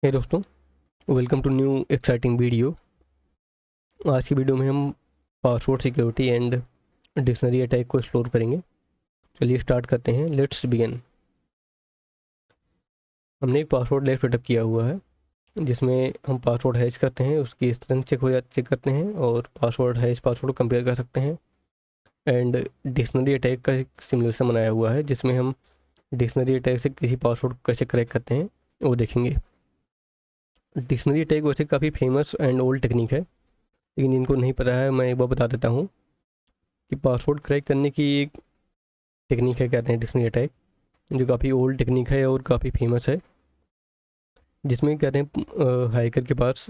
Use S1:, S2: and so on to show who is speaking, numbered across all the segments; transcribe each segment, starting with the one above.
S1: हे दोस्तों, welcome to new exciting video. आज की वीडियो में हम password security and dictionary attack को एक्सप्लोर करेंगे। चलिए स्टार्ट करते हैं। Let's begin. हमने एक पासवर्ड लैब सेटअप किया हुआ है जिसमें हम पासवर्ड हैश करते हैं, उसकी स्ट्रेंथ चेक करते हैं और पासवर्ड हैश पासवर्ड को कंपेयर कर सकते हैं। एंड डिक्शनरी अटैक का एक सिमुलेशन बनाया हुआ है जिसमें हम डिक्शनरी अटैक से किसी पासवर्ड को कैसे क्रैक करते हैं वो देखेंगे। डिक्शनरी अटैक वैसे काफ़ी फेमस एंड ओल्ड टेक्निक है, लेकिन जिनको नहीं पता है मैं एक बार बता देता हूँ कि पासवर्ड क्रैक करने की एक टेक्निक है, कहते हैं डिक्शनरी अटैक, जो काफ़ी ओल्ड टेक्निक है और काफ़ी फेमस है। जिसमें कहते हैं हैकर के पास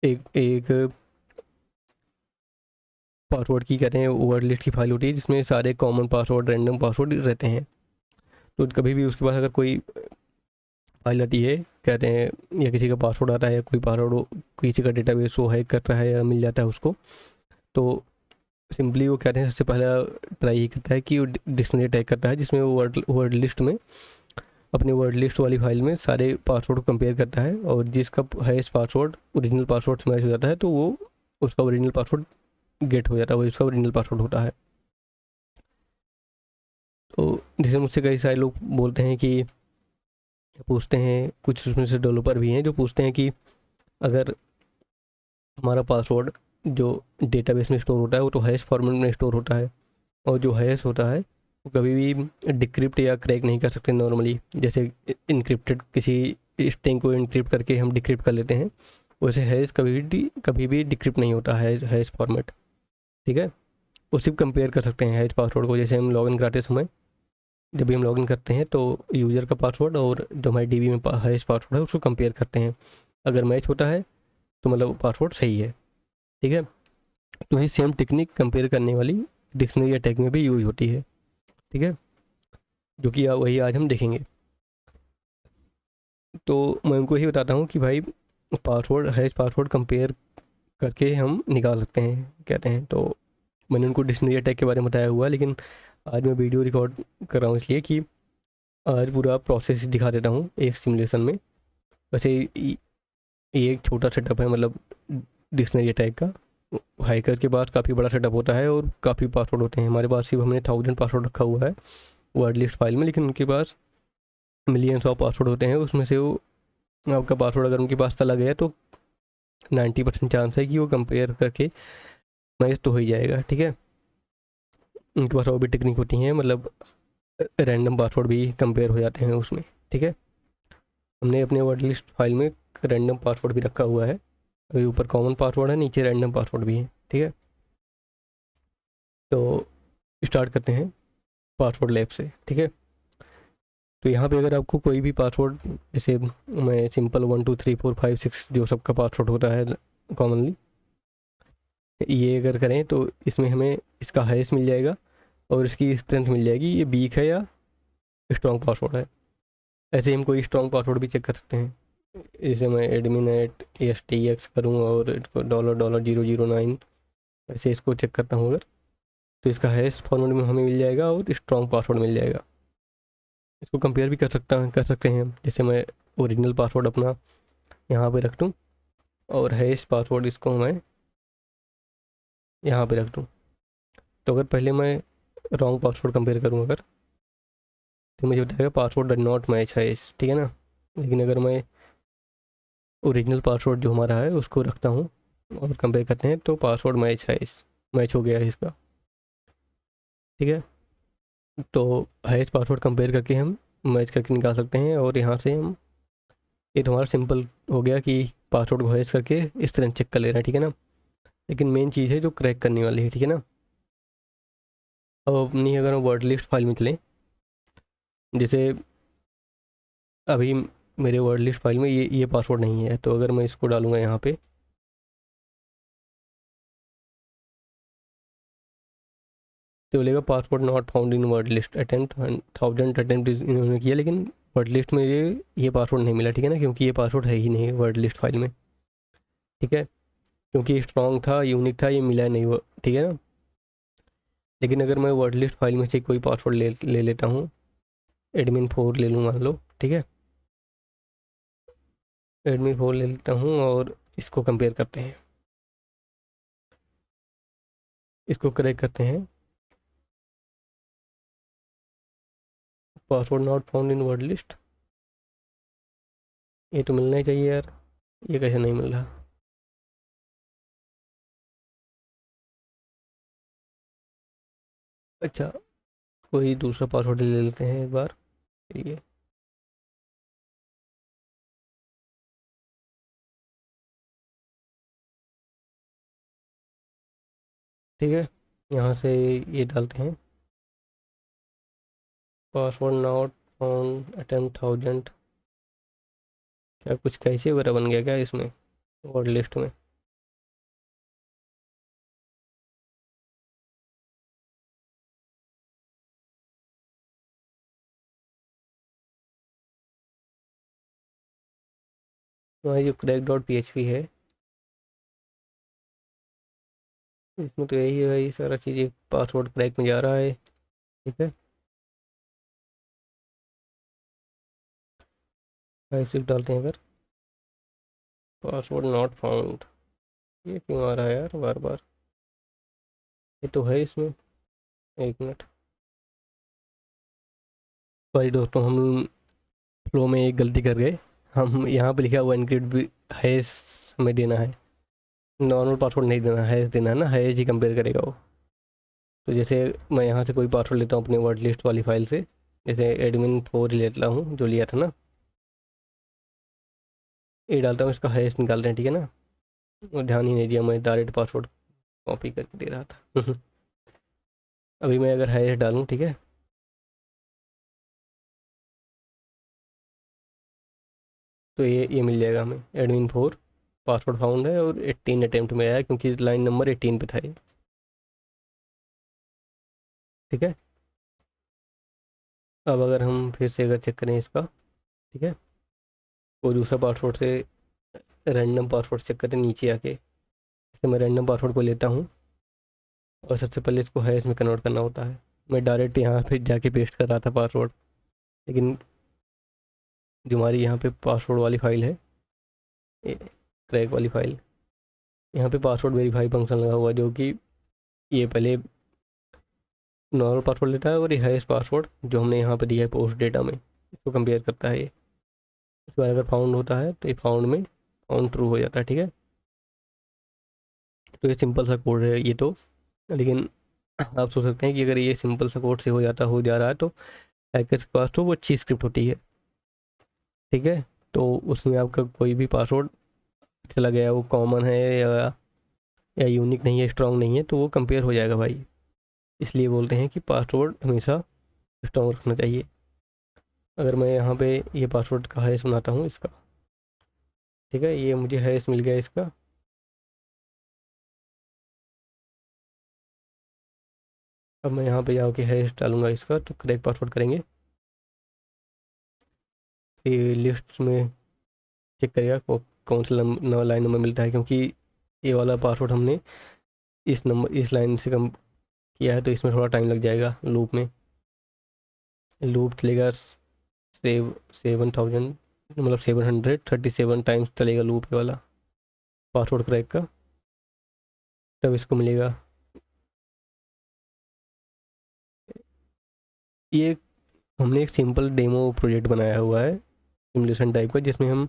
S1: एक एक पासवर्ड की कहते हैं वर्ड लिस्ट की फाइल होती है जिसमें सारे कॉमन पासवर्ड रैंडम पासवर्ड रहते हैं। तो कभी भी उसके पास अगर कोई फाइल आती है, कहते हैं, या किसी का पासवर्ड आता है या कोई पासवर्ड किसी का डेटाबेस वो हैक कर रहा है या मिल जाता है उसको, तो सिंपली वो कहते हैं सबसे पहला ट्राई ये करता है कि वो डिक्शनरी अटैक करता है जिसमें वो वर्ड लिस्ट में अपने वर्ड लिस्ट वाली फाइल में सारे पासवर्ड को कंपेयर करता है और जिसका हैश पासवर्ड ओरिजिनल पासवर्ड से मैच हो जाता है तो वो उसका ओरिजिनल पासवर्ड गेट हो जाता है, वो उसका ओरिजिनल पासवर्ड होता है। तो जैसे मुझसे कई सारे लोग बोलते हैं कि पूछते हैं, कुछ उसमें से डेवलपर भी हैं जो पूछते हैं कि अगर हमारा पासवर्ड जो डेटाबेस में स्टोर होता है वो तो हैश फॉर्मेट में स्टोर होता है और जो हैश होता है वो कभी भी डिक्रिप्ट या क्रैक नहीं कर सकते नॉर्मली। जैसे इनक्रिप्टेड किसी स्ट्रिंग को इनक्रिप्ट करके हम डिक्रिप्ट कर लेते हैं, वैसे हैश कभी भी डिक्रिप्ट नहीं होता है हैश फॉर्मेट। ठीक है, वो सिर्फ कंपेयर कर सकते हैं हैश पासवर्ड को। जैसे हम लॉगिन कराते समय, जब भी हम लॉगिन करते हैं तो यूज़र का पासवर्ड और जो हमारी डीबी में हैश पासवर्ड है उसको कंपेयर करते हैं। अगर मैच होता है तो मतलब पासवर्ड सही है। ठीक है, तो वही सेम टेक्निक कंपेयर करने वाली डिक्शनरी अटैक में भी यूज होती है। ठीक है, जो कि वही आज हम देखेंगे। तो मैं उनको यही बताता हूँ कि भाई पासवर्ड हैश पासवर्ड कंपेयर करके हम निकाल सकते हैं, कहते हैं। तो मैंने उनको डिक्शनरी अटैक के बारे में बताया हुआ है, लेकिन आज मैं वीडियो रिकॉर्ड कर रहा हूँ इसलिए कि आज पूरा प्रोसेस दिखा देता हूँ एक सिमुलेशन में। वैसे ये एक छोटा सेटअप है, मतलब डिक्शनरी अटैक का। हैकर के पास काफ़ी बड़ा सेटअप होता है और काफ़ी पासवर्ड होते हैं। हमारे पास सिर्फ हमने 1000 पासवर्ड रखा हुआ है वर्ड लिस्ट फाइल में, लेकिन उनके पास मिलियंस ऑफ पासवर्ड होते हैं। उसमें से वो आपका पासवर्ड अगर उनके पास चला गया तो 90% चांस है कि वो कंपेयर करके मैच तो हो ही जाएगा। ठीक है, उनके पास और भी टेक्निक होती हैं, मतलब रैंडम पासवर्ड भी कंपेयर हो जाते हैं उसमें। ठीक है, हमने अपने वर्ड लिस्ट फाइल में रैंडम पासवर्ड भी रखा हुआ है। अभी ऊपर कॉमन पासवर्ड है, नीचे रैंडम पासवर्ड भी है। ठीक है, तो स्टार्ट करते हैं पासवर्ड लैब से। ठीक है, तो यहाँ पे अगर आपको कोई भी पासवर्ड, जैसे मैं सिंपल 1 2 3 4 5 6 जो सबका पासवर्ड होता है कॉमनली, ये अगर करें तो इसमें हमें इसका हैश मिल जाएगा और इसकी स्ट्रेंथ मिल जाएगी, ये वीक है या स्ट्रॉन्ग पासवर्ड है। ऐसे ही हम कोई स्ट्रॉन्ग पासवर्ड भी चेक कर सकते हैं। जैसे मैं admin@stx करूँ और इसको $0009 ऐसे इसको चेक करता हूँ अगर, तो इसका हैश फॉर्मेट में हमें मिल जाएगा और स्ट्रॉन्ग पासवर्ड मिल जाएगा। इसको कंपेयर भी कर सकते हैं। जैसे मैं ओरिजिनल पासवर्ड अपना यहाँ पे रख दूँ और हैश पासवर्ड इसको मैं यहाँ पे रख दूँ, तो अगर पहले मैं रॉन्ग पासवर्ड कंपेयर करूँ अगर, तो मुझे बताएगा password does not match hash. ठीक है ना, लेकिन अगर मैं ओरिजिनल पासवर्ड जो हमारा है उसको रखता हूँ और कंपेयर करते हैं तो पासवर्ड मैच हो गया है इसका। ठीक है, तो हैश पासवर्ड कंपेयर करके हम मैच करके निकाल सकते हैं और यहाँ से हम, ये तो हमारा सिंपल हो गया कि पासवर्ड को हैश करके इस तरह चेक कर ले रहे हैं। ठीक है ना, लेकिन मेन चीज़ है जो क्रैक करने वाली है। ठीक है ना, अब अपनी अगर हम वर्ड लिस्ट फाइल में चलें, जैसे अभी मेरे वर्ड लिस्ट फाइल में ये पासवर्ड नहीं है, तो अगर मैं इसको डालूँगा यहाँ पे, तो बोलेगा password not found in word list attempt 1000 attempt इन्होंने किया, लेकिन वर्ड लिस्ट में ये पासवर्ड नहीं मिला। ठीक है ना, क्योंकि ये पासवर्ड है ही नहीं वर्ड लिस्ट फाइल में। ठीक है, क्योंकि स्ट्रॉन्ग था, यूनिक था, ये मिला नहीं वो। ठीक है ना, लेकिन अगर मैं वर्ड लिस्ट फाइल में से कोई पासवर्ड ले लेता हूँ, admin 4 ले लूँ मान लो। ठीक है, एडमी 4 ले लेता हूँ और इसको कंपेयर करते हैं, इसको करेक्ट करते हैं। Password not found in word list, ये तो मिलना ही चाहिए यार, ये कैसे नहीं मिल रहा। अच्छा, कोई दूसरा पासवर्ड ले लेते हैं एक बार, ये ठीक है। यहाँ से ये डालते हैं, पासवर्ड नॉट फाउंड अटेम्प्ट 1000। क्या कुछ कैसे वगैरह बन गया क्या इसमें वर्ड लिस्ट में? हमारी जो crack dot P H P है, इसमें तो यही है भाई, सारा चीज़ पासवर्ड क्रैक में जा रहा है। ठीक है, 5 6 डालते हैं अगर, पासवर्ड नॉट फाउंड, ये क्यों आ रहा है यार बार बार? ये तो है इसमें, एक मिनट। सॉरी दोस्तों, हम फ्लो में एक गलती कर गए। हम यहाँ पे लिखा हुआ इनक्रिप्ट भी हैश हमें देना है, नॉर्मल पासवर्ड नहीं देना, हैश देना है ना, हैश ही कंपेयर करेगा वो। तो जैसे मैं यहाँ से कोई पासवर्ड लेता हूँ अपने वर्ड लिस्ट वाली फाइल से, जैसे एडमिन 4 लेता हूँ जो लिया था ना, ये डालता हूँ, इसका हैश निकाल रहे हैं, ठीक है ना। और ध्यान ही नहीं दिया, मैं डायरेक्ट पासवर्ड कॉपी करके दे रहा था। अभी मैं अगर हैश डालूँ, ठीक है, तो ये मिल जाएगा हमें, एडमिन 4 पासवर्ड फाउंड है और 18 अटेम्प्ट में आया है, क्योंकि लाइन नंबर 18 पे था ये। ठीक है, अब अगर हम फिर से अगर चेक करें इसका, ठीक है, कोई दूसरा पासवर्ड से रैंडम पासवर्ड चेक करें नीचे आके, जैसे मैं रैंडम पासवर्ड को लेता हूँ और सबसे पहले इसको हैश में कन्वर्ट करना होता है। मैं डायरेक्ट यहाँ पे जाके पेस्ट कर रहा था पासवर्ड, लेकिन जो हमारी यहाँ पे पासवर्ड वाली फाइल है, क्रैक वाली फाइल, यहाँ पे पासवर्ड वेरीफाई फंक्शन लगा हुआ है, जो कि ये पहले नॉर्मल पासवर्ड लेता है और ये हैश पासवर्ड जो हमने यहाँ पे दिया है पोस्ट डेटा में, इसको कंपेयर करता है ये। इस बार अगर फाउंड होता है तो ये फाउंड में फाउंड ट्रू हो जाता है। ठीक है, तो ये सिंपल सा कोड है ये तो, लेकिन आप सोच सकते हैं कि अगर ये सिंपल सा कोड से हो जा रहा है तो हैकर्स के पास तो वो अच्छी स्क्रिप्ट होती है। ठीक है, तो उसमें आपका कोई भी पासवर्ड चला गया, वो कॉमन है या यूनिक नहीं है, स्ट्रांग नहीं है, तो वो कंपेयर हो जाएगा भाई। इसलिए बोलते हैं कि पासवर्ड हमेशा स्ट्रांग रखना चाहिए। अगर मैं यहाँ पे ये पासवर्ड का हैश बनाता हूँ इसका, ठीक है, ये मुझे हैश मिल गया इसका। अब मैं यहाँ पे जाके हैश डालूंगा इसका, तो करेक्ट पासवर्ड करेंगे, ये लिस्ट में चेक करेगा कौन सा लाइन नंबर मिलता है, क्योंकि ये वाला पासवर्ड हमने इस लाइन से कम किया है, तो इसमें थोड़ा टाइम लग जाएगा लूप में। लूप चलेगा 7000, मतलब 737 टाइम्स चलेगा लूप ये वाला पासवर्ड क्रैक का, तब इसको मिलेगा। ये हमने एक सिंपल डेमो प्रोजेक्ट बनाया हुआ है सिमुलेशन टाइप का, जिसमें हम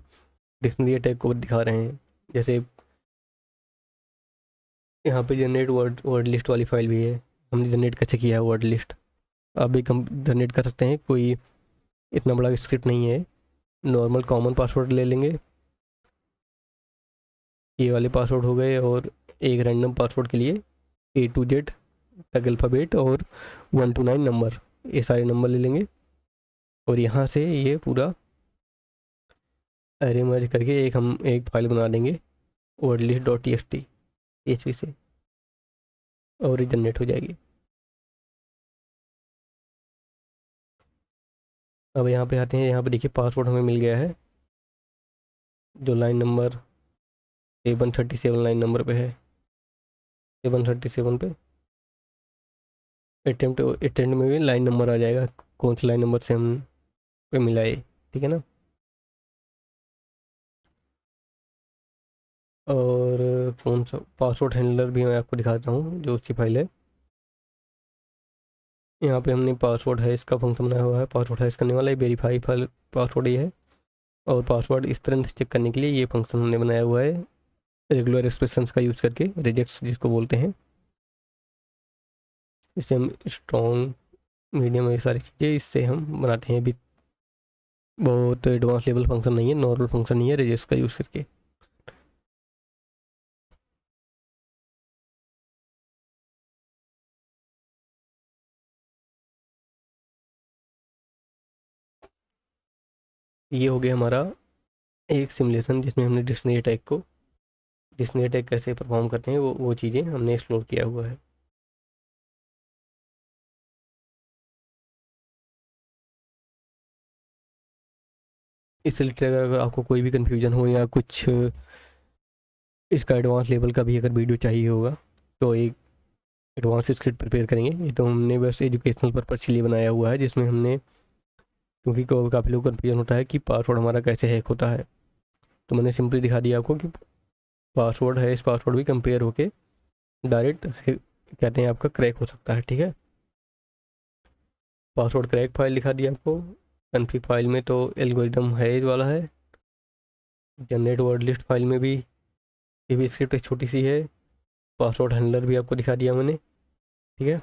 S1: डिक्शनरी अटैक को दिखा रहे हैं। जैसे यहाँ पे जनरेट वर्ड लिस्ट वाली फाइल भी है, हमने जनरेट कैसे किया है वर्ड लिस्ट, आप भी कम जनरेट कर सकते हैं, कोई इतना बड़ा स्क्रिप्ट नहीं है। नॉर्मल कॉमन पासवर्ड ले लेंगे, ये वाले पासवर्ड हो गए, और एक रैंडम पासवर्ड के लिए A to Z तक अल्फ़ाबेट और 1 to 9 नंबर, ये सारे नंबर ले लेंगे, और यहाँ से ये पूरा अरे मर्ज करके हम एक फाइल बना देंगे word list dot T x T H P से, और ये जनरेट हो जाएगी। अब यहाँ पे आते हैं, यहाँ पे देखिए पासवर्ड हमें मिल गया है, जो लाइन नंबर 737 लाइन नंबर पे है, 737 पे अटेम्प्ट में भी लाइन नंबर आ जाएगा, कौन सी लाइन नंबर से हम पे मिला है, ठीक है ना। और कौन सा पासवर्ड हैंडलर भी मैं आपको दिखाता हूँ जो उसकी फाइल है। यहाँ पे हमने पासवर्ड है इसका फंक्शन बनाया हुआ है, पासवर्ड है करने वाला है, वेरीफाई फाइल पासवर्ड ये है। और पासवर्ड इस तरह से चेक करने के लिए ये फंक्शन हमने बनाया हुआ है रेगुलर एक्सप्रेशंस का यूज़ करके, रिजेक्ट्स जिसको बोलते हैं। इससे हम स्ट्रॉन्ग मीडियम ये सारी चीज़ें इससे हम बनाते हैं। अभी बहुत एडवांस लेवल फंक्शन नहीं है, नॉर्मल फंक्शन नहीं है, रिजेक्ट्स का यूज़ करके। ये हो गया हमारा एक सिमुलेशन जिसमें हमने डिक्शनरी अटैक कैसे परफॉर्म करते हैं वो चीज़ें हमने एक्सप्लोर किया हुआ है। इससे रिलेटेड अगर आपको कोई भी कन्फ्यूजन हो या कुछ इसका एडवांस लेवल का भी अगर वीडियो चाहिए होगा तो एक एडवांस स्क्रिप्ट प्रिपेयर करेंगे। ये तो हमने बस एजुकेशनल पर्पज़ के लिए बनाया हुआ है, जिसमें हमने क्योंकि काफ़ी लोग कन्फ्यूजन होता है कि पासवर्ड हमारा कैसे हैक होता है, तो मैंने सिंपली दिखा दिया आपको कि पासवर्ड है, इस पासवर्ड भी कंपेयर होके डायरेक्ट कहते हैं आपका क्रैक हो सकता है। ठीक है, पासवर्ड क्रैक फाइल दिखा दिया आपको। कन्फिग फाइल में तो एल्गोरिदम है वाला है, जनरेट वर्ड लिस्ट फाइल में भी ये भी स्क्रिप्ट एक छोटी सी है। पासवर्ड हैंडलर भी आपको दिखा दिया मैंने। ठीक है,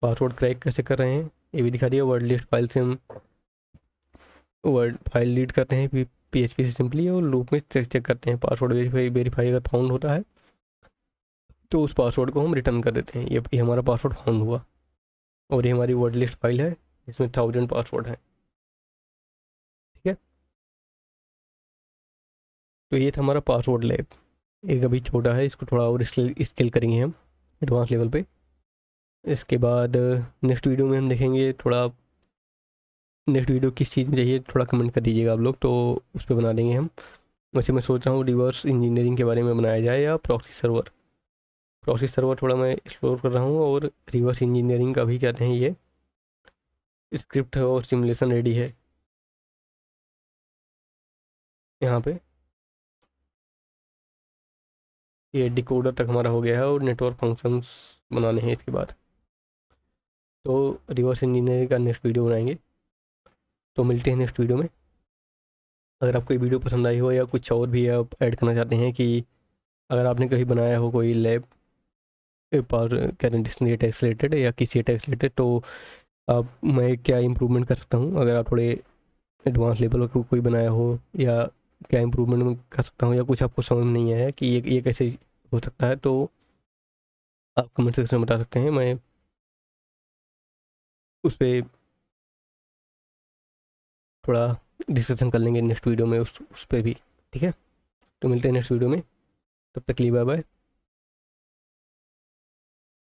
S1: पासवर्ड क्रैक कैसे कर रहे हैं ये भी दिखा दिया। वर्ड लिस्ट फाइल से हम वर्ड फाइल लीड करते हैं PHP से सिंपली, और लूप में चेक करते हैं पासवर्ड वेरीफाई अगर फाउंड होता है तो उस पासवर्ड को हम रिटर्न कर देते हैं। ये हमारा पासवर्ड फाउंड हुआ। और ये हमारी वर्ड लिस्ट फाइल है इसमें 1000 पासवर्ड है। ठीक है, तो ये था हमारा पासवर्ड लैब। एक अभी छोटा है, इसको थोड़ा और स्केल करेंगे हम एडवांस लेवल पे। इसके बाद नेक्स्ट वीडियो में हम देखेंगे थोड़ा, नेक्स्ट वीडियो किस चीज़ में चाहिए थोड़ा कमेंट कर दीजिएगा आप लोग, तो उस पर बना देंगे हम। वैसे मैं सोच रहा हूँ रिवर्स इंजीनियरिंग के बारे में बनाया जाए या प्रॉक्सी सर्वर। प्रॉक्सी सर्वर थोड़ा मैं एक्सप्लोर कर रहा हूँ, और रिवर्स इंजीनियरिंग का भी कहते हैं ये स्क्रिप्ट है और सिमुलेशन रेडी है यहाँ पे। ये डिकोडर तक हमारा हो गया है और नेटवर्क फंक्शंस बनाने हैं इसके बाद। तो रिवर्स इंजीनियरिंग का नेक्स्ट वीडियो बनाएंगे। तो मिलते हैं नेक्स्ट वीडियो में। अगर आपको ये वीडियो पसंद आई हो या कुछ और भी आप ऐड करना चाहते हैं कि अगर आपने कभी बनाया हो कोई लैब पर कैरेंटिसनी अटैक्स रिलेटेड या किसी अटैक्स रिलेटेड, तो आप मैं क्या इम्प्रूवमेंट कर सकता हूँ, अगर आप थोड़े एडवांस लेवल का कोई बनाया हो, या क्या इम्प्रूवमेंट में कर सकता हूँ, या कुछ आपको समझ में नहीं आया कि ये कैसे हो सकता है, तो आप कमेंट सेक्शन में बता सकते हैं। मैं उस पर थोड़ा डिस्कशन कर लेंगे नेक्स्ट वीडियो में उस पर भी। ठीक है, तो मिलते हैं नेक्स्ट वीडियो में, तब तक के लिए बाय बाय।